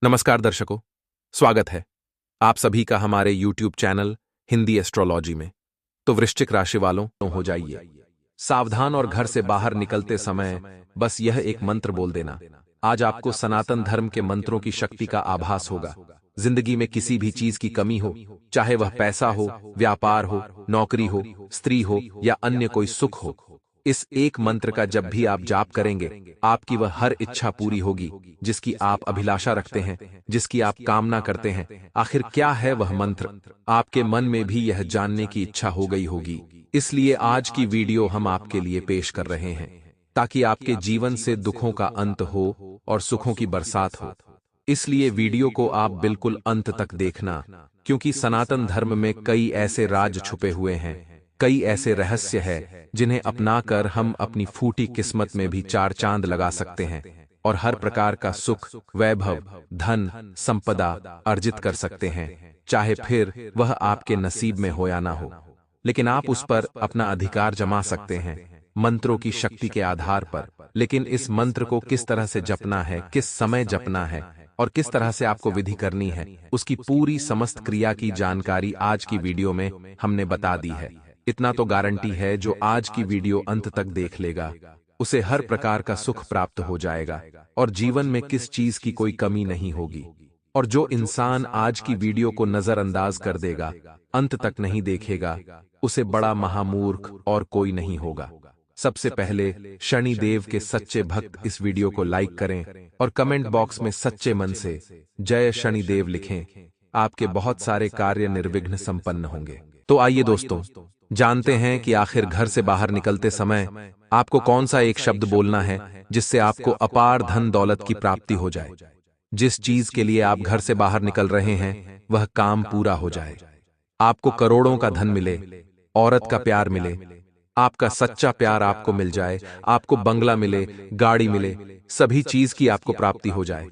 नमस्कार दर्शकों, स्वागत है आप सभी का हमारे YouTube चैनल हिंदी एस्ट्रोलॉजी में। तो वृश्चिक राशि वालों हो जाइए सावधान और घर से बाहर निकलते समय बस यह एक मंत्र बोल देना। आज आपको सनातन धर्म के मंत्रों की शक्ति का आभास होगा। जिंदगी में किसी भी चीज की कमी हो, चाहे वह पैसा हो, व्यापार हो, नौकरी हो, स्त्री हो या अन्य कोई सुख हो, इस एक मंत्र का जब भी आप जाप करेंगे आपकी वह हर इच्छा पूरी होगी जिसकी आप अभिलाषा रखते हैं, जिसकी आप कामना करते हैं। आखिर क्या है वह मंत्र, आपके मन में भी यह जानने की इच्छा हो गई होगी। इसलिए आज की वीडियो हम आपके लिए पेश कर रहे हैं ताकि आपके जीवन से दुखों का अंत हो और सुखों की बरसात हो। इसलिए वीडियो को आप बिल्कुल अंत तक देखना, क्योंकि सनातन धर्म में कई ऐसे राज छुपे हुए हैं, कई ऐसे रहस्य हैं जिन्हें अपनाकर हम अपनी फूटी किस्मत में भी चार चांद लगा सकते हैं और हर प्रकार का सुख, वैभव, धन, संपदा अर्जित कर सकते हैं, चाहे फिर वह आपके नसीब में हो या ना हो। लेकिन आप उस पर अपना अधिकार जमा सकते हैं मंत्रों की शक्ति के आधार पर। लेकिन इस मंत्र को किस तरह से जपना है, किस समय जपना है और किस तरह से आपको विधि करनी है, उसकी पूरी समस्त क्रिया की जानकारी आज की वीडियो में हमने बता दी है। इतना तो गारंटी है, जो आज की वीडियो अंत तक देख लेगा उसे हर प्रकार का सुख प्राप्त हो जाएगा और जीवन में किस चीज की कोई कमी नहीं होगी। और जो इंसान आज की वीडियो को नजरअंदाज कर देगा, अंत तक नहीं देखेगा, उसे बड़ा महामूर्ख और कोई नहीं होगा। सबसे पहले शनि देव के सच्चे भक्त इस वीडियो को लाइक करें और कमेंट बॉक्स में सच्चे मन से जय शनि देव लिखें। आपके बहुत सारे कार्य निर्विघ्न संपन्न होंगे। तो आइए दोस्तों, जानते हैं कि आखिर घर से बाहर निकलते समय आपको कौन सा एक शब्द बोलना है जिससे आपको अपार धन दौलत की प्राप्ति हो जाए। जिस चीज के लिए आप घर से बाहर निकल रहे हैं वह काम पूरा हो जाए, आपको करोड़ों का धन मिले, औरत का प्यार मिले, आपका सच्चा प्यार आपको मिल जाए, आपको बंगला मिले, गाड़ी मिले, सभी चीज की आपको प्राप्ति हो जाए।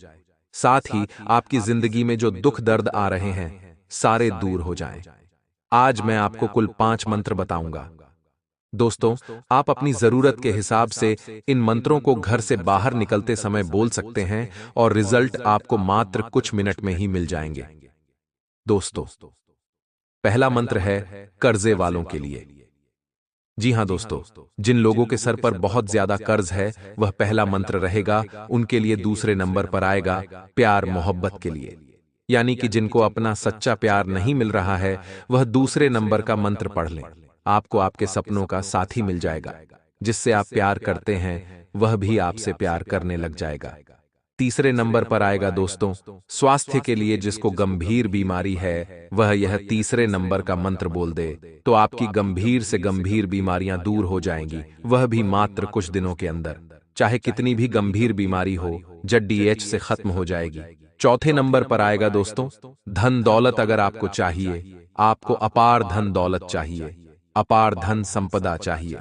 साथ ही आपकी जिंदगी में जो दुख दर्द आ रहे हैं सारे दूर हो जाएं। आज मैं आपको कुल 5 मंत्र बताऊंगा। दोस्तों, आप अपनी जरूरत के हिसाब से इन मंत्रों को घर से बाहर निकलते समय बोल सकते हैं और रिजल्ट आपको मात्र कुछ मिनट में ही मिल जाएंगे। दोस्तों, पहला मंत्र है कर्जे वालों के लिए। जी हां दोस्तों, जिन लोगों के सर पर बहुत ज्यादा कर्ज है वह पहला मंत्र रहेगा। उनके लिए दूसरे नंबर पर आएगा प्यार मोहब्बत के लिए, यानी कि जिनको अपना सच्चा प्यार नहीं मिल रहा है वह दूसरे नंबर का मंत्र पढ़ लें। आपको आपके सपनों का साथी मिल जाएगा, जिससे आप प्यार करते हैं वह भी आपसे प्यार करने लग जाएगा। तीसरे नंबर पर आएगा दोस्तों स्वास्थ्य के लिए। जिसको गंभीर बीमारी है वह यह तीसरे नंबर का मंत्र बोल दे तो आपकी गंभीर से गंभीर बीमारियां दूर हो जाएंगी, वह भी मात्र कुछ दिनों के अंदर। चाहे कितनी भी गंभीर बीमारी हो, जड्डीएच से खत्म हो जाएगी। चौथे नंबर पर आएगा दोस्तों धन दौलत। अगर आपको चाहिए, आपको अपार धन दौलत चाहिए, अपार धन संपदा चाहिए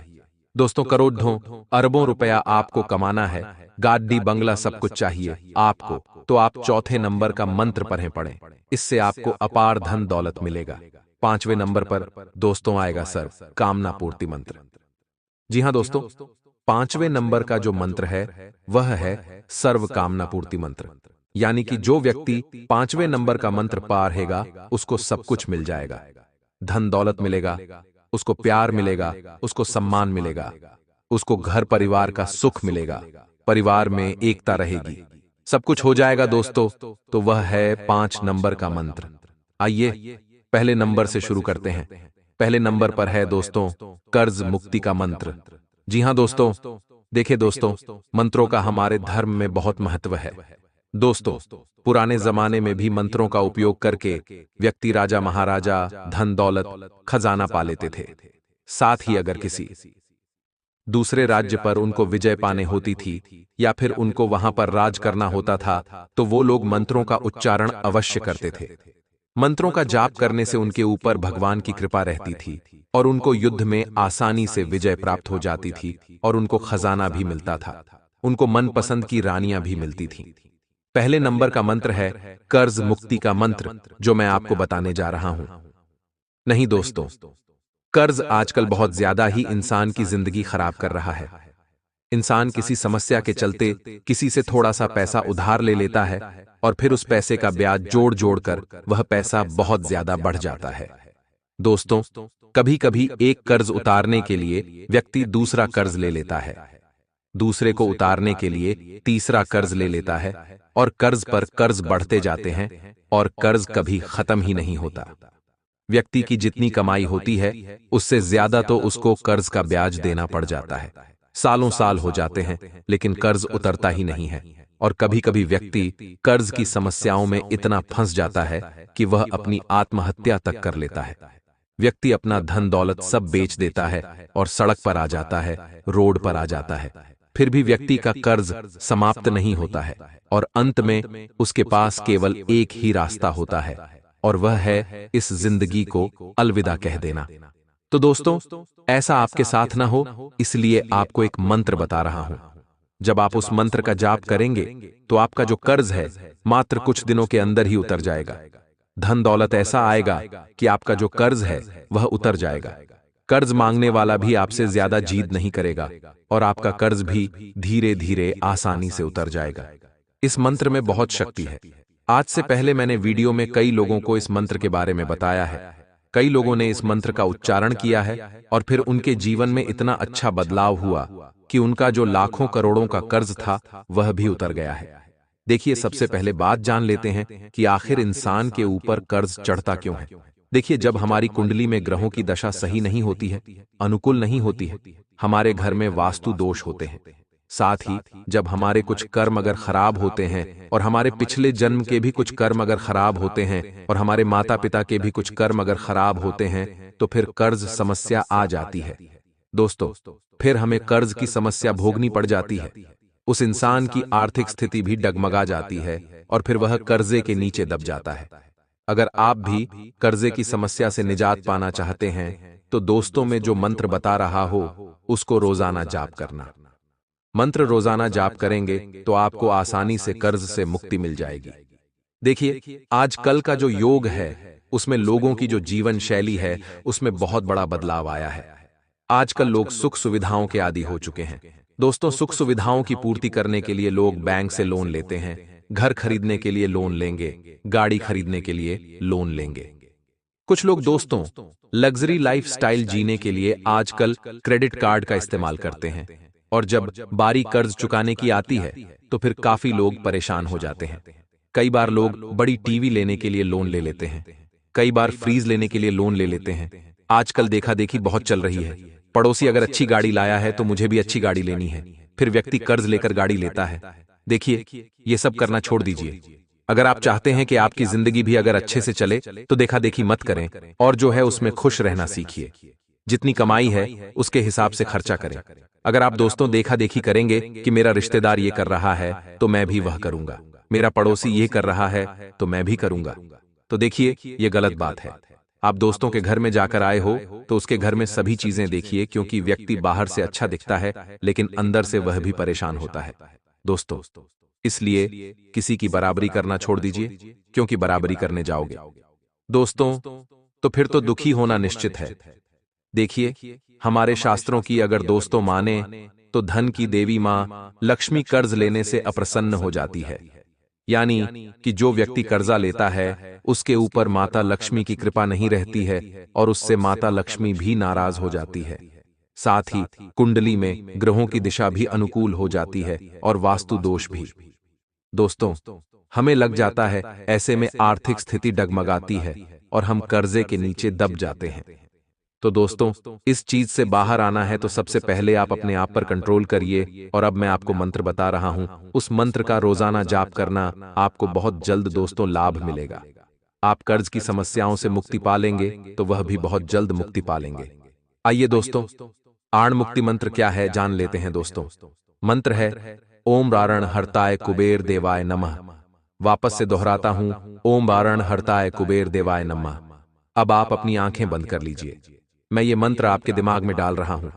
दोस्तों, करोड़ों अरबों रुपया आपको कमाना है, गाड़ी बंगला सब कुछ चाहिए आपको, तो आप चौथे नंबर का मंत्र पढ़ें। इससे आपको अपार धन दौलत मिलेगा। पांचवें नंबर पर दोस्तों आएगा सर्व कामना पूर्ति मंत्र। जी हां दोस्तों, पांचवें नंबर का जो मंत्र है वह है सर्व कामना पूर्ति मंत्र, यानी कि जो व्यक्ति पांचवें नंबर का मंत्र पढ़ेगा उसको सब कुछ मिल जाएगा। धन दौलत मिलेगा, उसको प्यार मिलेगा, उसको सम्मान मिलेगा, उसको घर परिवार का सुख मिलेगा, परिवार में एकता रहेगी, सब कुछ हो जाएगा दोस्तों। तो वह है 5 नंबर का मंत्र। आइए पहले नंबर से शुरू करते हैं। पहले नंबर पर है दोस्तों कर्ज मुक्ति का मंत्र। जी हां दोस्तों, देखिए दोस्तों, मंत्रों का हमारे धर्म में बहुत महत्व है। दोस्तों, पुराने जमाने में भी मंत्रों का उपयोग करके व्यक्ति राजा महाराजा धन दौलत खजाना पा लेते थे। साथ ही अगर किसी दूसरे राज्य पर उनको विजय पाने होती थी या फिर उनको वहां पर राज करना होता था तो वो लोग मंत्रों का उच्चारण अवश्य करते थे। मंत्रों का जाप करने से उनके ऊपर भगवान की कृपा रहती थी और उनको युद्ध में आसानी से विजय प्राप्त हो जाती थी और उनको खजाना भी मिलता था, उनको मनपसंद की रानियां भी मिलती थीं। पहले नंबर का मंत्र है कर्ज मुक्ति का मंत्र, जो मैं आपको बताने जा रहा हूं। नहीं दोस्तों, कर्ज आजकल बहुत ज्यादा ही इंसान की जिंदगी खराब कर रहा है। इंसान किसी समस्या के चलते किसी से थोड़ा सा पैसा उधार ले लेता है और फिर उस पैसे का ब्याज जोड़ जोड़ कर वह पैसा बहुत ज्यादा बढ़ जाता है। दोस्तों, कभी कभी एक कर्ज उतारने के लिए व्यक्ति दूसरा कर्ज ले लेता है, दूसरे को उतारने के लिए तीसरा कर्ज ले लेता है और कर्ज पर कर्ज बढ़ते जाते हैं और कर्ज कभी खत्म ही नहीं होता। व्यक्ति की जितनी कमाई होती है उससे ज्यादा तो उसको कर्ज का ब्याज देना पड़ जाता है। सालों साल हो जाते हैं लेकिन कर्ज उतरता ही नहीं है और कभी कभी व्यक्ति कर्ज की समस्याओं में इतना फंस जाता है कि वह अपनी आत्महत्या तक कर लेता है। व्यक्ति अपना धन दौलत सब बेच देता है और सड़क पर आ जाता है, रोड पर आ जाता है। फिर भी व्यक्ति का कर्ज समाप्त नहीं होता है और अंत में उसके पास केवल एक ही रास्ता होता है और वह है इस जिंदगी को अलविदा कह देना। तो दोस्तों, ऐसा आपके साथ ना हो, इसलिए आपको एक मंत्र बता रहा हूं। जब आप उस मंत्र का जाप करेंगे तो आपका जो कर्ज है मात्र कुछ दिनों के अंदर ही उतर जाएगा। धन दौलत ऐसा आएगा कि आपका जो कर्ज है वह उतर जाएगा। कर्ज मांगने वाला भी आपसे ज्यादा जिद नहीं करेगा और आपका कर्ज भी धीरे धीरे आसानी से उतर जाएगा। इस मंत्र में बहुत शक्ति है। आज से पहले मैंने वीडियो में कई लोगों को इस मंत्र के बारे में बताया है। कई लोगों ने इस मंत्र का उच्चारण किया है और फिर उनके जीवन में इतना अच्छा बदलाव हुआ कि उनका जो लाखों करोड़ों का कर्ज था वह भी उतर गया है। देखिए, सबसे पहले बात जान लेते हैं कि आखिर इंसान के ऊपर कर्ज चढ़ता क्यों है। देखिए, जब हमारी कुंडली में ग्रहों की दशा सही नहीं होती है, अनुकूल नहीं होती है, हमारे घर में वास्तु दोष होते हैं, साथ ही जब हमारे कुछ कर्म अगर खराब होते हैं और हमारे पिछले जन्म के भी कुछ कर्म अगर खराब होते हैं और हमारे माता पिता के भी कुछ कर्म अगर खराब होते हैं तो फिर कर्ज समस्या आ जाती है। दोस्तों, फिर हमें कर्ज की समस्या भोगनी पड़ जाती है। उस इंसान की आर्थिक स्थिति भी डगमगा जाती है और फिर वह कर्जे के नीचे दब जाता है। अगर आप भी कर्जे की समस्या से निजात पाना चाहते हैं तो दोस्तों, में जो मंत्र बता रहा हो उसको रोजाना जाप करना। मंत्र रोजाना जाप करेंगे तो आपको आसानी से कर्ज से मुक्ति मिल जाएगी। देखिए, आजकल का जो योग है उसमें लोगों की जो जीवन शैली है उसमें बहुत बड़ा बदलाव आया है। आजकल लोग सुख सुविधाओं के आदी हो चुके हैं। दोस्तों, सुख सुविधाओं की पूर्ति करने के लिए लोग बैंक से लोन लेते हैं, घर खरीदने के लिए लोन लेंगे, गाड़ी खरीदने के लिए लोन लेंगे। कुछ लोग दोस्तों लग्जरी लाइफस्टाइल जीने के लिए आजकल क्रेडिट कार्ड का इस्तेमाल करते हैं और जब बारी कर्ज चुकाने की आती है तो फिर काफी लोग परेशान हो जाते हैं। कई बार लोग बड़ी टीवी लेने के लिए लोन ले लेते हैं, कई बार फ्रीज लेने के लिए लोन ले लेते हैं। आजकल देखा देखी बहुत चल रही है। पड़ोसी अगर अच्छी गाड़ी लाया है तो मुझे भी अच्छी गाड़ी लेनी है, फिर व्यक्ति कर्ज लेकर गाड़ी लेता है। देखिए, ये सब करना छोड़ दीजिए। अगर आप चाहते हैं कि आपकी जिंदगी भी अगर अच्छे से चले तो देखा देखी मत करें और जो है उसमें खुश रहना सीखिए। जितनी कमाई है उसके हिसाब से खर्चा करें। अगर आप दोस्तों देखा देखी करेंगे कि मेरा रिश्तेदार ये कर रहा है तो मैं भी वह करूंगा, मेरा पड़ोसी ये कर रहा है तो मैं भी करूंगा, तो देखिए ये गलत बात है। आप दोस्तों के घर में जाकर आए हो तो उसके घर में सभी चीजें देखिए, क्योंकि व्यक्ति बाहर से अच्छा दिखता है लेकिन अंदर से वह भी परेशान होता है। दोस्तों, इसलिए किसी की बराबरी करना छोड़ दीजिए, क्योंकि बराबरी करने जाओगे दोस्तों तो फिर तो दुखी होना निश्चित है। देखिए, हमारे शास्त्रों की अगर दोस्तों माने तो धन की देवी मां लक्ष्मी कर्ज लेने से अप्रसन्न हो जाती है। यानी कि जो व्यक्ति कर्जा लेता है उसके ऊपर माता लक्ष्मी की कृपा नहीं रहती है और उससे माता लक्ष्मी भी नाराज हो जाती है। साथ ही कुंडली में ग्रहों की दिशा भी अनुकूल हो जाती है और वास्तु दोष भी। दोस्तों, हमें लग जाता है, ऐसे में आर्थिक स्थिति डगमगाती है और हम कर्जे के नीचे दब जाते हैं। तो दोस्तों, इस चीज से बाहर आना है तो सबसे पहले आप अपने आप पर कंट्रोल करिए और अब मैं आपको मंत्र बता रहा हूं, उस मंत्र का रोजाना जाप करना आपको बहुत जल्द दोस्तों लाभ मिलेगा। आप कर्ज की समस्याओं से मुक्ति पालेंगे तो वह भी बहुत जल्द मुक्ति पालेंगे। आइए दोस्तों, आण मुक्ति मंत्र क्या है जान लेते हैं। दोस्तों, मंत्र है ओम रारण हर्ताय कुबेर देवाय नमः। वापस से दोहराता हूं, ओम रारण हर्ताय कुबेर देवाय नमः। अब आप अपनी आंखें बंद कर लीजिए, मैं ये मंत्र आपके दिमाग में डाल रहा हूं,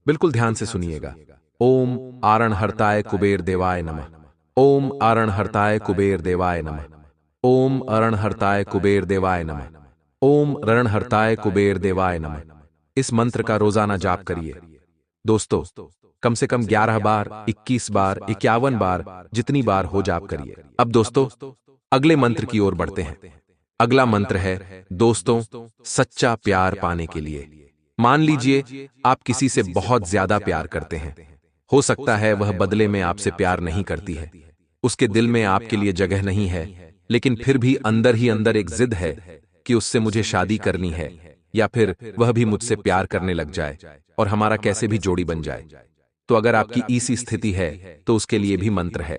बिल्कुल ध्यान से सुनिएगा। ओम आरण हर्ताय कुबेर देवाय नमः। ओम आरण हर्ताय कुबेर देवाय नमः। ओम अरण हर्ताय कुबेर देवाय नमः। ओम रण हर्ताय कुबेर देवाय नमः। इस मंत्र का रोजाना जाप करिए। दोस्तों, कम से कम 11 बार, 21 बार, 51 बार, जितनी बार हो जाप करिए। अब दोस्तों अगले मंत्र की ओर बढ़ते हैं। अगला मंत्र है दोस्तों सच्चा प्यार पाने के लिए। मान लीजिए आप किसी से बहुत ज्यादा प्यार करते हैं। हो सकता है वह बदले में आपसे प्यार नहीं करती है, उसके दिल में आपके लिए जगह नहीं है, लेकिन फिर भी अंदर ही अंदर एक जिद है कि उससे मुझे शादी करनी है, या फिर वह भी मुझसे प्यार करने लग जाए और हमारा कैसे भी जोड़ी बन जाए। तो अगर आपकी ऐसी स्थिति है तो उसके लिए भी मंत्र है।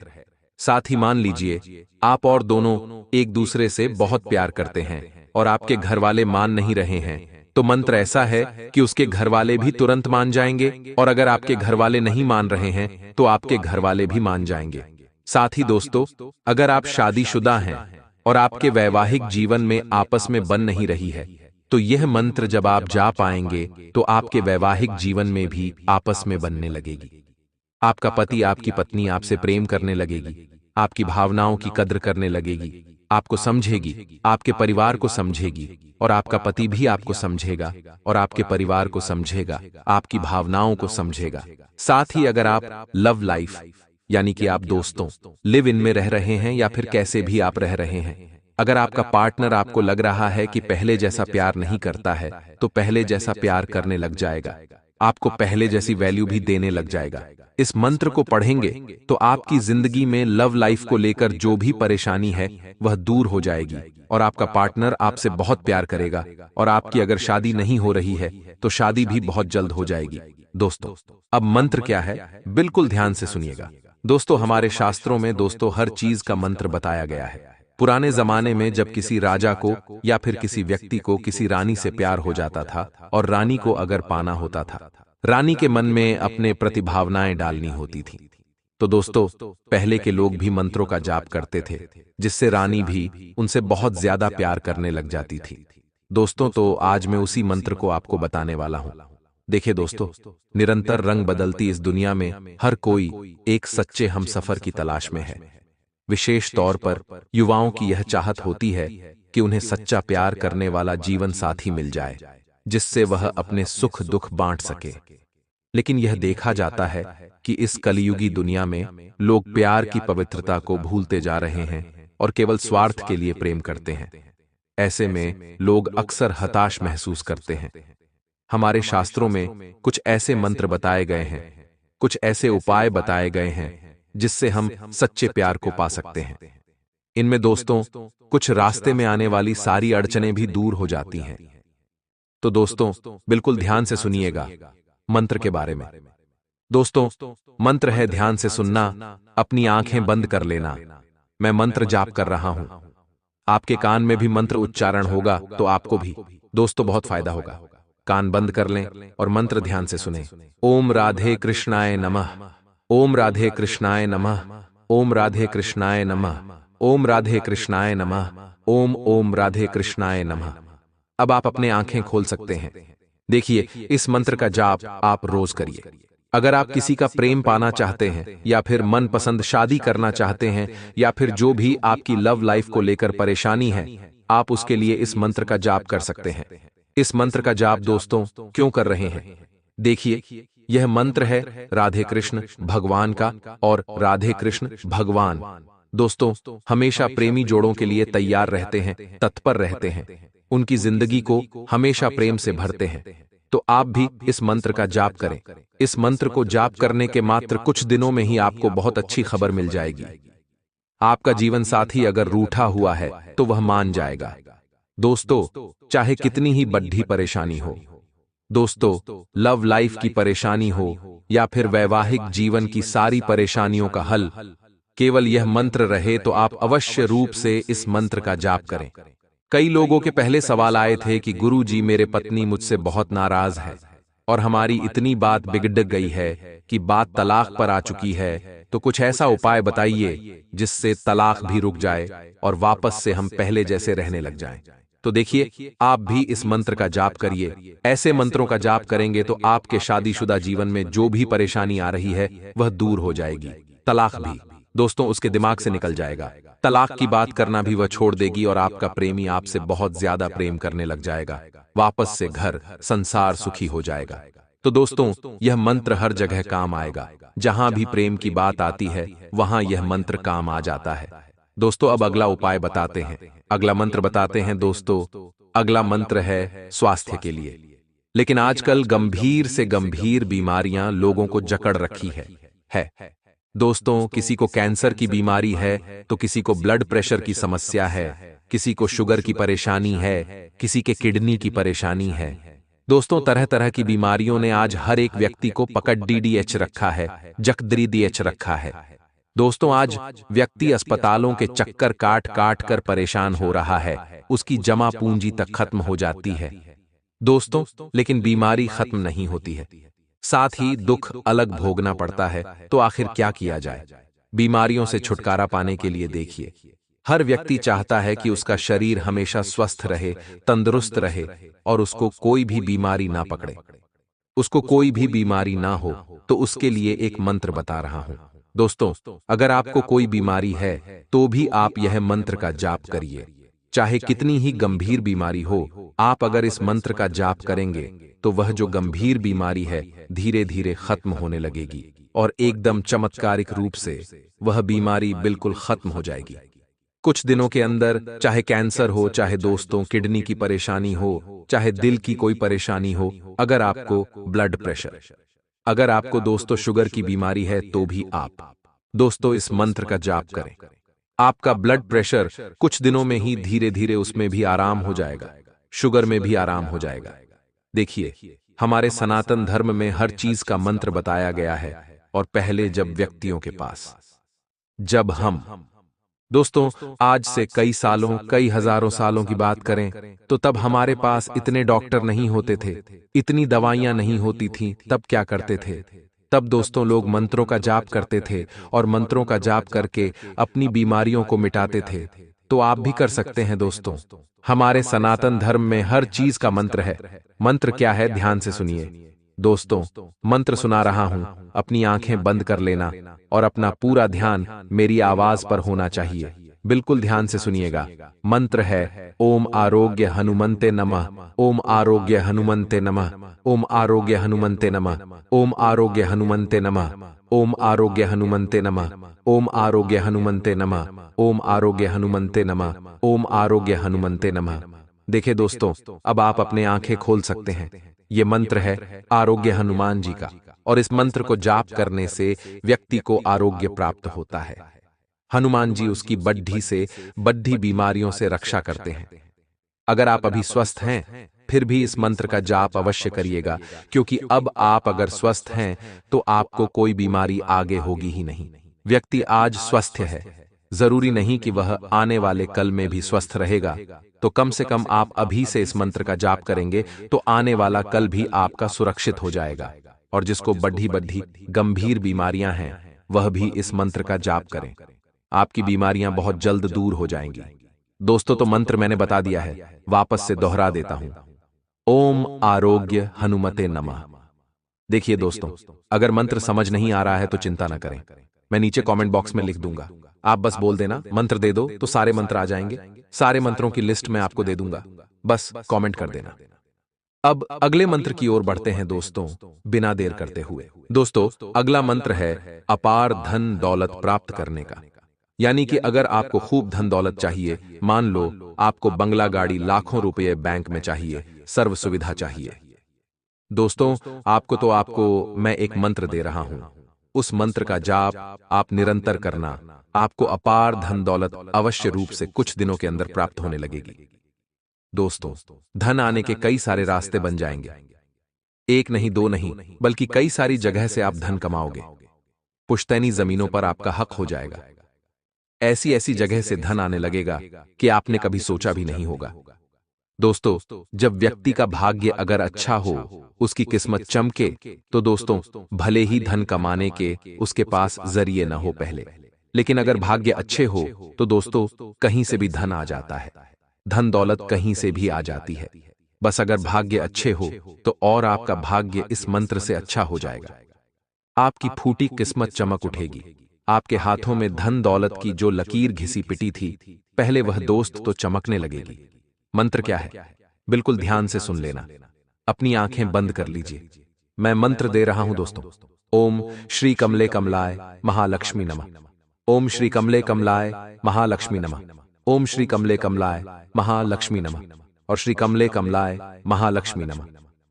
साथ ही मान लीजिए आप और दोनों एक दूसरे से बहुत प्यार करते हैं और आपके घर वाले मान नहीं रहे हैं, तो मंत्र ऐसा है कि उसके घर वाले भी तुरंत मान जाएंगे, और अगर आपके घर वाले नहीं मान रहे हैं तो आपके घर वाले भी मान जाएंगे। साथ ही दोस्तों अगर आप शादीशुदा हैं और आपके वैवाहिक जीवन में आपस में बन नहीं रही है, तो यह मंत्र जब आप जा पाएंगे तो आपके वैवाहिक जीवन में भी आपस में बनने लगेगी। आपका पति आपकी पत्नी आपसे प्रेम करने लगेगी, आपकी भावनाओं की कद्र करने लगेगी, आपको समझेगी, आपके परिवार को समझेगी, और आपका पति भी आपको समझेगा और आपके परिवार को समझेगा, आपकी भावनाओं को समझेगा। साथ ही अगर आप लव लाइफ यानी कि आप दोस्तों लिव इन में रह रहे हैं या फिर कैसे भी आप रह रहे हैं, अगर आपका पार्टनर आपको लग रहा है कि पहले जैसा प्यार नहीं करता है, तो पहले जैसा प्यार करने लग जाएगा, आपको पहले जैसी वैल्यू भी देने लग जाएगा। इस मंत्र को पढ़ेंगे तो आपकी जिंदगी में लव लाइफ को लेकर जो भी परेशानी है वह दूर हो जाएगी और आपका पार्टनर आपसे बहुत प्यार करेगा, और आपकी अगर शादी नहीं हो रही है तो शादी भी बहुत जल्द हो जाएगी। दोस्तों अब मंत्र क्या है, बिल्कुल ध्यान से सुनिएगा। दोस्तों हमारे शास्त्रों में दोस्तों हर चीज का मंत्र बताया गया है। पुराने जमाने में जब किसी राजा को या फिर किसी व्यक्ति को किसी रानी से प्यार हो जाता था और रानी को अगर पाना होता था, रानी के मन में अपने प्रतिभावनाएं डालनी होती थी, तो दोस्तों पहले के लोग भी मंत्रों का जाप करते थे, जिससे रानी भी उनसे बहुत ज्यादा प्यार करने लग जाती थी। दोस्तों तो आज मैं उसी मंत्र को आपको बताने वाला हूं। देखिए दोस्तों, निरंतर रंग बदलती इस दुनिया में हर कोई एक सच्चे हमसफर की तलाश में है। विशेष तौर पर युवाओं की यह चाहत होती है कि उन्हें सच्चा प्यार करने वाला जीवन साथी मिल जाए, जिससे वह अपने सुख दुख बांट सके। लेकिन यह देखा जाता है कि इस कलियुगी दुनिया में लोग प्यार की पवित्रता को भूलते जा रहे हैं और केवल स्वार्थ के लिए प्रेम करते हैं। ऐसे में लोग अक्सर हताश महसूस करते हैं। हमारे शास्त्रों में कुछ ऐसे मंत्र बताए गए हैं, कुछ ऐसे उपाय बताए गए हैं जिससे हम सच्चे प्यार को पा सकते हैं। इनमें दोस्तों कुछ रास्ते में आने वाली सारी अड़चनें भी दूर हो जाती हैं। तो दोस्तों बिल्कुल ध्यान से सुनिएगा मंत्र के बारे में। दोस्तों मंत्र है, ध्यान से सुनना, अपनी आंखें बंद कर लेना। मैं मंत्र जाप कर रहा हूं, आपके कान में भी मंत्र उच्चारण होगा तो आपको भी दोस्तों बहुत फायदा होगा। कान बंद कर लें और मंत्र ध्यान से सुने। ओम राधे कृष्णाय नमः, ओम राधे कृष्णाय नमः, ओम राधे कृष्णाय नमः, ओम राधे कृष्णाय नमः, ओम ओम राधे कृष्णाय नमः। अब आप अपने आंखें खोल सकते हैं। देखिए इस मंत्र का जाप आप रोज करिए। अगर आप किसी का प्रेम पाना चाहते हैं या फिर मनपसंद शादी करना चाहते हैं या फिर जो भी आपकी लव लाइफ को लेकर परेशानी है, आप उसके लिए इस मंत्र का जाप कर सकते हैं। इस मंत्र का जाप दोस्तों क्यों कर रहे हैं? देखिए यह मंत्र है राधे कृष्ण भगवान का, और राधे कृष्ण भगवान दोस्तों हमेशा प्रेमी जोड़ों के लिए तैयार रहते हैं, तत्पर रहते हैं, उनकी जिंदगी को हमेशा प्रेम से भरते हैं। तो आप भी इस मंत्र का जाप करें। इस मंत्र को जाप करने के मात्र कुछ दिनों में ही आपको बहुत अच्छी खबर मिल जाएगी। आपका जीवन साथी अगर रूठा हुआ है तो वह मान जाएगा। दोस्तों चाहे कितनी ही बड़ी परेशानी हो, दोस्तों लव लाइफ की परेशानी हो या फिर वैवाहिक जीवन की सारी परेशानियों का हल केवल यह मंत्र रहे तो आप अवश्य रूप से इस मंत्र का जाप करें। कई लोगों के पहले सवाल आए थे कि गुरुजी मेरे पत्नी मुझसे बहुत नाराज है और हमारी इतनी बात बिगड़ गई है कि बात तलाक पर आ चुकी है, तो कुछ ऐसा उपाय बताइए जिससे तलाक भी रुक जाए और वापस से हम पहले जैसे रहने लग जाएं। तो देखिए आप भी इस मंत्र का जाप करिए। ऐसे मंत्रों का जाप करेंगे तो आपके शादीशुदा जीवन में जो भी परेशानी आ रही है वह दूर हो जाएगी। तलाक भी दोस्तों उसके दिमाग से निकल जाएगा। तलाक की बात करना भी वह छोड़ देगी और आपका प्रेमी आपसे बहुत ज्यादा प्रेम करने लग जाएगा। वापस से घर संसार सुखी हो जाएगा। तो दोस्तों, यह मंत्र हर जगह काम आएगा। जहां भी प्रेम की बात आती है वहां यह मंत्र काम आ जाता है। दोस्तों, अब अगला उपाय बताते हैं, अगला मंत्र बताते हैं दोस्तों। अगला मंत्र है स्वास्थ्य के लिए। लेकिन आजकल गंभीर से गंभीर बीमारियां लोगों को जकड़ रखी है। दोस्तों, किसी को कैंसर की बीमारी है तो किसी को ब्लड प्रेशर की समस्या है, किसी को शुगर की परेशानी है, किसी के किडनी की परेशानी है। दोस्तों, तरह तरह की बीमारियों ने आज हर एक व्यक्ति को पकड़ डीडीएच रखा है, जकदरीडीएच रखा है। दोस्तों, आज व्यक्ति अस्पतालों के चक्कर काट काट कर परेशान हो रहा है, उसकी जमा पूंजी तक खत्म हो जाती है। दोस्तों, लेकिन बीमारी खत्म नहीं होती है, साथ ही दुख अलग भोगना पड़ता है। तो आखिर क्या किया जाए? बीमारियों से छुटकारा पाने के लिए देखिए, हर व्यक्ति चाहता है कि उसका शरीर हमेशा स्वस्थ रहे, तंदुरुस्त रहे और उसको कोई भी बीमारी ना पकड़े, उसको कोई भी बीमारी ना हो। तो उसके लिए एक मंत्र बता रहा हूं। दोस्तों, अगर आपको कोई बीमारी है तो भी आप यह मंत्र का जाप करिए। चाहे कितनी ही गंभीर बीमारी हो, आप अगर इस मंत्र का जाप करेंगे तो वह जो गंभीर बीमारी है धीरे धीरे खत्म होने लगेगी और एकदम चमत्कारिक रूप से वह बीमारी बिल्कुल खत्म हो जाएगी। कुछ दिनों के अंदर, चाहे कैंसर हो, चाहे दोस्तों किडनी की परेशानी हो, चाहे दिल की कोई परेशानी हो, अगर आपको ब्लड प्रेशर, अगर आपको दोस्तों शुगर की बीमारी है तो भी आप दोस्तों इस मंत्र का जाप करें। आपका ब्लड प्रेशर कुछ दिनों में ही धीरे धीरे उसमें भी आराम हो जाएगा, शुगर में भी आराम हो जाएगा। देखिए, हमारे सनातन धर्म में हर चीज का मंत्र बताया गया है। और पहले जब व्यक्तियों के पास, जब हम दोस्तों आज से कई सालों, कई हजारों सालों की बात करें तो तब हमारे पास इतने डॉक्टर नहीं होते थे, इतनी दवाइयां नहीं होती थीं। तब क्या करते थे? तब दोस्तों लोग मंत्रों का जाप करते थे और मंत्रों का जाप करके अपनी बीमारियों को मिटाते थे। तो आप भी कर सकते हैं दोस्तों। हमारे सनातन धर्म में हर चीज का मंत्र है। मंत्र क्या है, ध्यान से सुनिए दोस्तों। मंत्र सुना रहा हूं, अपनी आंखें बंद कर लेना और अपना पूरा ध्यान मेरी आवाज पर होना चाहिए। बिल्कुल ध्यान से सुनिएगा। मंत्र है ओम आरोग्य हनुमंते नमः, ओम आरोग्य हनुमंते नमः, ओम आरोग्य हनुमंते नमः, ओम आरोग्य हनुमंते नमः, ओम आरोग्य हनुमंते नमः, ओम आरोग्य हनुमंते नमः, ओम आरोग्य हनुमंते नमः, ओम आरोग्य हनुमंते नमः। देखिए दोस्तों, अब आप अपने आंखें खोल सकते हैं। ये मंत्र है आरोग्य हनुमान जी का, और इस मंत्र को जाप करने से व्यक्ति को आरोग्य प्राप्त होता है। हनुमान जी उसकी बड्ढी से बड्ढी बीमारियों से रक्षा करते हैं। अगर आप अभी स्वस्थ हैं फिर भी इस मंत्र का जाप अवश्य करिएगा, क्योंकि अब आप अगर स्वस्थ हैं तो आपको कोई बीमारी आगे होगी ही नहीं। व्यक्ति आज स्वस्थ है, जरूरी नहीं कि वह आने वाले कल में भी स्वस्थ रहेगा। तो कम से कम आप अभी से इस मंत्र का जाप करेंगे तो आने वाला कल भी आपका सुरक्षित हो जाएगा। और जिसको बड्ढी बड्ढी गंभीर बीमारियां हैं वह भी इस मंत्र का जाप करें, आपकी बीमारियां बहुत जल्द दूर हो जाएंगी। दोस्तों, तो मंत्र मैंने बता दिया है, वापस से दोहरा देता हूं। ओम आरोग्य हनुमते नमः। देखिए दोस्तों, अगर मंत्र समझ नहीं आ रहा है तो चिंता न करें, मैं नीचे कमेंट बॉक्स में लिख दूंगा। आप बस बोल देना मंत्र दे दो तो सारे मंत्र आ जाएंगे। सारे मंत्रों की लिस्ट मैं आपको दे दूंगा, बस कमेंट कर देना। अब अगले मंत्र की ओर बढ़ते हैं दोस्तों, बिना देर करते हुए। दोस्तों, अगला मंत्र है अपार धन दौलत प्राप्त करने का। यानी कि अगर आपको खूब धन दौलत चाहिए, मान लो आपको बंगला, गाड़ी, लाखों रुपए बैंक में चाहिए, सर्व सुविधा चाहिए। दोस्तों, आपको मैं एक मंत्र दे रहा हूं। उस मंत्र का जाप आप निरंतर करना, आपको अपार धन दौलत अवश्य रूप से कुछ दिनों के अंदर प्राप्त होने लगेगी। दोस्तों, धन आने के कई सारे रास्ते बन जाएंगे। एक नहीं, दो नहीं, बल्कि कई सारी जगह से आप धन कमाओगे। पुश्तैनी जमीनों पर आपका हक हो जाएगा। ऐसी ऐसी जगह से धन आने लगेगा कि आपने कभी सोचा भी नहीं होगा। दोस्तों, जब व्यक्ति का भाग्य अगर अच्छा हो, उसकी किस्मत चमके, तो दोस्तों भले ही धन कमाने के उसके पास जरिए न हो पहले, लेकिन अगर भाग्य अच्छे हो तो दोस्तों कहीं से भी धन आ जाता है। धन दौलत कहीं से भी आ जाती है। बस अगर भाग्य अच्छे हो तो और आपका भाग्य इस मंत्र से अच्छा हो जाएगा। आपकी फूटी किस्मत चमक उठेगी। आपके हाथों में धन दौलत की जो लकीर घिसी पिटी थी, पहले वह दोस्त तो चमकने लगेगी। मंत्र क्या है, बिल्कुल ध्यान से सुन लेना। अपनी आंखें बंद कर लीजिए। मैं मंत्र दे रहा हूं दोस्तों। ओम श्री कमले कमलाय महालक्ष्मी नमः। ओम श्री कमले कमलाय महालक्ष्मी नमः। ओम श्री कमले कमलाय महालक्ष्मी नमः। और श्री कमले कमलाय महालक्ष्मी नमः।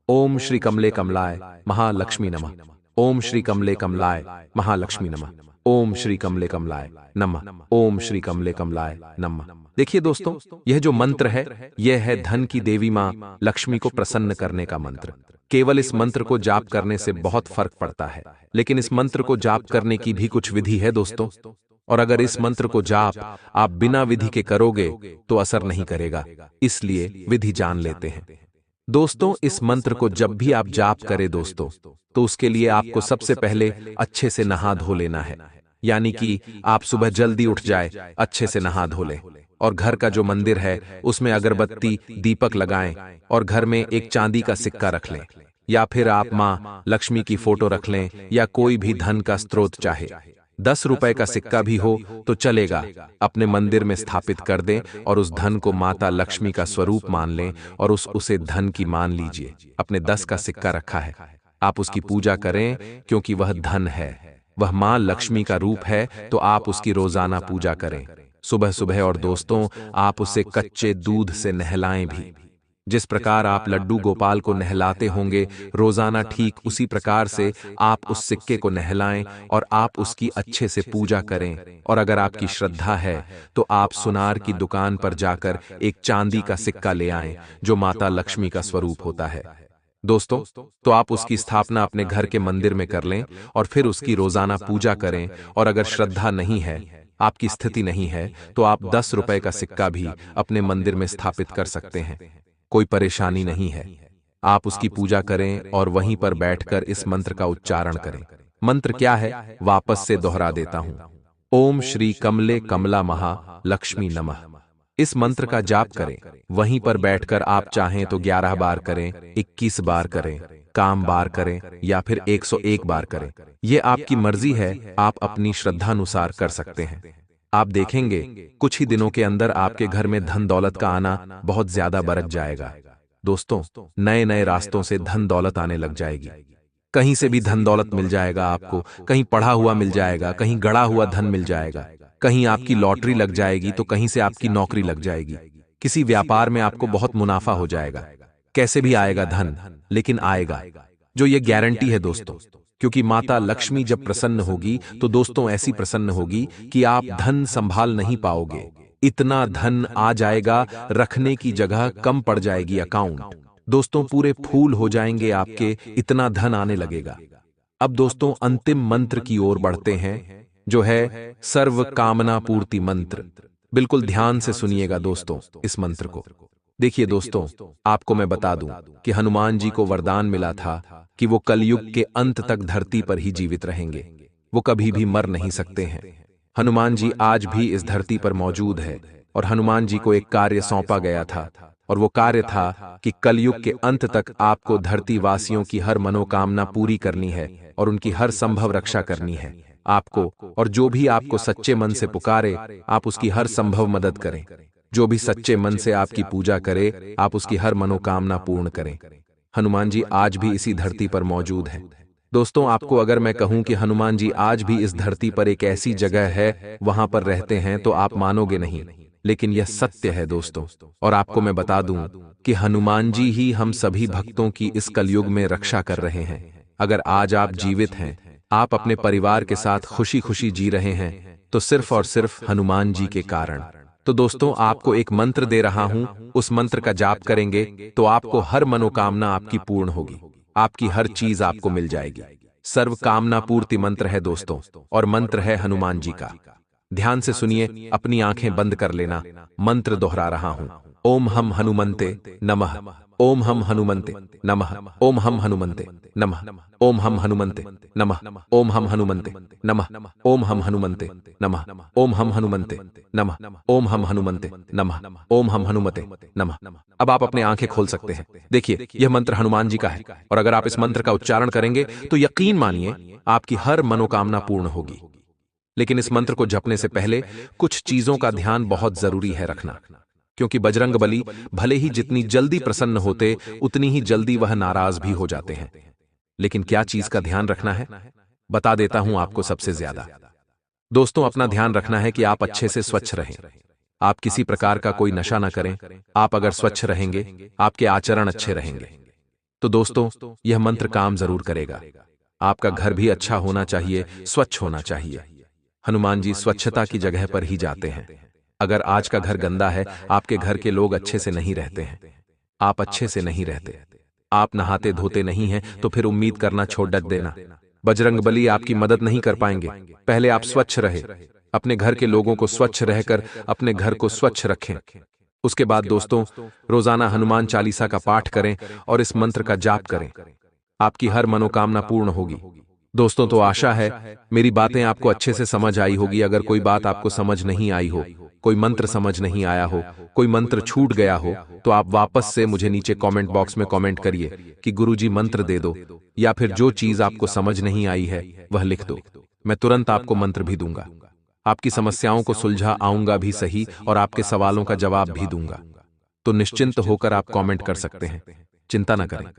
ओम श्री कमले कमलाय महालक्ष्मी नमः। ओम श्री कमले कमलाय महालक्ष्मी नमः। ओम श्री कमले कमलाय नमः। ओम श्री कमले कमलाय नमः। देखिए दोस्तों, यह जो मंत्र है, यह है धन की देवी मां लक्ष्मी को प्रसन्न करने का मंत्र। केवल इस मंत्र को जाप करने से बहुत फर्क पड़ता है, लेकिन इस मंत्र को जाप करने की भी कुछ विधि है दोस्तों। और अगर इस मंत्र को जाप आप बिना विधि के करोगे तो असर नहीं करेगा, इसलिए विधि जान लेते हैं दोस्तों। इस मंत्र को जब भी आप जाप करें दोस्तों, तो उसके लिए आपको सबसे पहले अच्छे से नहा धो लेना है। यानी कि आप सुबह जल्दी उठ जाए, अच्छे से नहा धो लें और घर का जो मंदिर है उसमें अगरबत्ती दीपक लगाएं और घर में एक चांदी का सिक्का रख लें, या फिर आप मां लक्ष्मी की फोटो रख लें, या कोई भी धन का स्रोत चाहे 10 रुपए का सिक्का भी हो तो चलेगा, अपने मंदिर में स्थापित कर दें और उस धन को माता लक्ष्मी का स्वरूप मान लें और उसे धन की मान लीजिए। अपने 10 का सिक्का रखा है, आप उसकी पूजा करें क्योंकि वह धन है, वह मां लक्ष्मी का रूप है, तो आप उसकी रोजाना पूजा करें सुबह सुबह। और दोस्तों, आप उसे कच्चे दूध से नहलाएं भी। जिस प्रकार आप लड्डू गोपाल को नहलाते होंगे रोजाना, ठीक उसी प्रकार से आप उस सिक्के को नहलाएं और आप उसकी अच्छे से पूजा करें। और अगर आपकी श्रद्धा है तो आप सुनार की दुकान पर जाकर एक चांदी का सिक्का ले आएं, जो माता लक्ष्मी का स्वरूप होता है दोस्तों। तो आप उसकी स्थापना अपने घर के मंदिर में कर लें और फिर उसकी रोजाना पूजा करें। और अगर श्रद्धा नहीं है, आपकी स्थिति नहीं है, तो आप 10 रुपए का सिक्का भी अपने मंदिर में स्थापित कर सकते हैं, कोई परेशानी नहीं है। आप उसकी पूजा करें और वहीं पर बैठकर इस मंत्र का उच्चारण करें। मंत्र क्या है, वापस से दोहरा देता हूं। ओम श्री कमले कमला महा लक्ष्मी नमः। इस मंत्र का जाप करें, वहीं पर बैठकर आप चाहें तो 11 बार करें, 21 बार करें, काम बार करें, या फिर 101 बार करें। यह आपकी मर्जी है, आप अपनी श्रद्धानुसार कर सकते हैं। आप देखेंगे कुछ ही दिनों के अंदर आपके घर में धन दौलत का आना बहुत ज्यादा बरक जाएगा दोस्तों। नए नए रास्तों से धन दौलत आने लग जाएगी, कहीं से भी धन दौलत मिल जाएगा आपको, कहीं पढ़ा हुआ मिल जाएगा, कहीं गड़ा हुआ धन मिल जाएगा, कहीं आपकी लॉटरी लग जाएगी तो कहीं से आपकी नौकरी लग जाएगी, किसी व्यापार में आपको बहुत मुनाफा हो जाएगा। कैसे भी आएगा धन, लेकिन आएगा, जो ये गारंटी है दोस्तों। क्योंकि माता लक्ष्मी जब प्रसन्न होगी तो दोस्तों ऐसी प्रसन्न होगी कि आप धन संभाल नहीं पाओगे। इतना धन आ जाएगा, रखने की जगह कम पड़ जाएगी। अकाउंट दोस्तों पूरे फूल हो जाएंगे आपके, इतना धन आने लगेगा। अब दोस्तों अंतिम मंत्र की ओर बढ़ते हैं, जो है सर्व कामना पूर्ति मंत्र। बिल्कुल ध्यान से सुनिएगा दोस्तों इस मंत्र को। देखिए दोस्तों, आपको मैं बता दूं कि हनुमान जी को वरदान मिला था कि वो कलयुग के अंत तक धरती पर ही जीवित रहेंगे, वो कभी भी मर नहीं सकते हैं। हनुमान जी आज भी इस धरती पर मौजूद है और हनुमान जी को एक कार्य सौंपा गया था, और वो कार्य था कि कलयुग के अंत तक आपको धरती वासियों की हर मनोकामना पूरी करनी है और उनकी हर संभव रक्षा करनी है आपको। और जो भी आपको सच्चे मन से पुकारे, आप उसकी हर संभव मदद करें। जो भी सच्चे मन से आपकी पूजा करे, आप उसकी हर मनोकामना पूर्ण करें। हनुमान जी आज भी इसी धरती पर मौजूद हैं दोस्तों। आपको अगर मैं कहूं कि हनुमान जी आज भी इस धरती पर एक ऐसी जगह है, वहां पर रहते हैं, तो आप मानोगे नहीं, लेकिन यह सत्य है दोस्तों। और आपको मैं बता दूं कि हनुमान जी ही हम सभी भक्तों की इस कलयुग में रक्षा कर रहे हैं। अगर आज आप जीवित हैं, आप अपने परिवार के साथ खुशी खुशी जी रहे हैं, तो सिर्फ और सिर्फ हनुमान जी के कारण। तो दोस्तों आपको एक मंत्र दे रहा हूं, उस मंत्र का जाप करेंगे तो आपको हर मनोकामना आपकी पूर्ण होगी, आपकी हर चीज आपको मिल जाएगी। सर्व कामना पूर्ति मंत्र है दोस्तों, और मंत्र है हनुमान जी का। ध्यान से सुनिए, अपनी आंखें बंद कर लेना। मंत्र दोहरा रहा हूं। ओम हम हनुमंते नमः। ओम हम हनुमंते नमः। ओम हम हनुमंते नमः। ओम हम हनुमंते नमः। ओम हम हनुमंते नमः। ओम हम हनुमंते नमः। ओम हम हनुमंते नमः। ओम हम हनुमंते नमः। ओम हम हनुमते नमः। अब आप अपने आंखें खोल सकते हैं। देखिए, यह मंत्र हनुमान जी का है, और अगर आप इस मंत्र का उच्चारण करेंगे तो यकीन मानिए आपकी हर मनोकामना पूर्ण होगी। लेकिन इस मंत्र को जपने से पहले कुछ चीजों का ध्यान बहुत जरूरी है रखना, क्योंकि बजरंगबली भले ही जितनी जल्दी प्रसन्न होते, उतनी ही जल्दी वह नाराज भी हो जाते हैं। लेकिन क्या चीज का ध्यान रखना है, बता देता हूं आपको सबसे ज्यादा। दोस्तों, अपना ध्यान रखना है कि आप अच्छे से स्वच्छ रहें। आप किसी प्रकार का कोई नशा ना करें। आप अगर स्वच्छ रहेंगे, आपके आचरण अच्छे रहेंगे। तो दोस्तों, यह मंत्र काम जरूर करेगा। आपका घर भी अच्छा होना चाहिए, स्वच्छ होना चाहिए। हनुमान जी स्वच्छता की जगह पर ही जाते हैं। अगर आज का घर गंदा है, आपके घर के लोग अच्छे से नहीं रहते हैं, आप अच्छे से नहीं रहते, आप नहाते धोते नहीं हैं, तो फिर उम्मीद करना छोड़ देना। बजरंगबली आपकी मदद नहीं कर पाएंगे। पहले आप स्वच्छ रहे, अपने घर के लोगों को स्वच्छ रहकर अपने घर को स्वच्छ रखें। उसके बाद दोस्तों, रोजाना हनुमान चालीसा का पाठ करें और इस मंत्र का जाप करें। आपकी हर मनोकामना पूर्ण होगी। दोस्तों, तो आशा है मेरी बातें आपको अच्छे से समझ आई होगी। अगर कोई बात आपको समझ नहीं आई हो, कोई मंत्र समझ नहीं आया हो, कोई मंत्र छूट गया हो, तो आप वापस से मुझे नीचे कमेंट बॉक्स में कमेंट करिए कि गुरुजी मंत्र दे दो, या फिर जो चीज आपको समझ नहीं आई है वह लिख दो। मैं तुरंत आपको मंत्र भी दूंगा, आपकी समस्याओं को सुलझा आऊंगा भी सही, और आपके सवालों का जवाब भी दूंगा। तो निश्चिंत होकर आप कमेंट कर सकते हैं, चिंता न करें।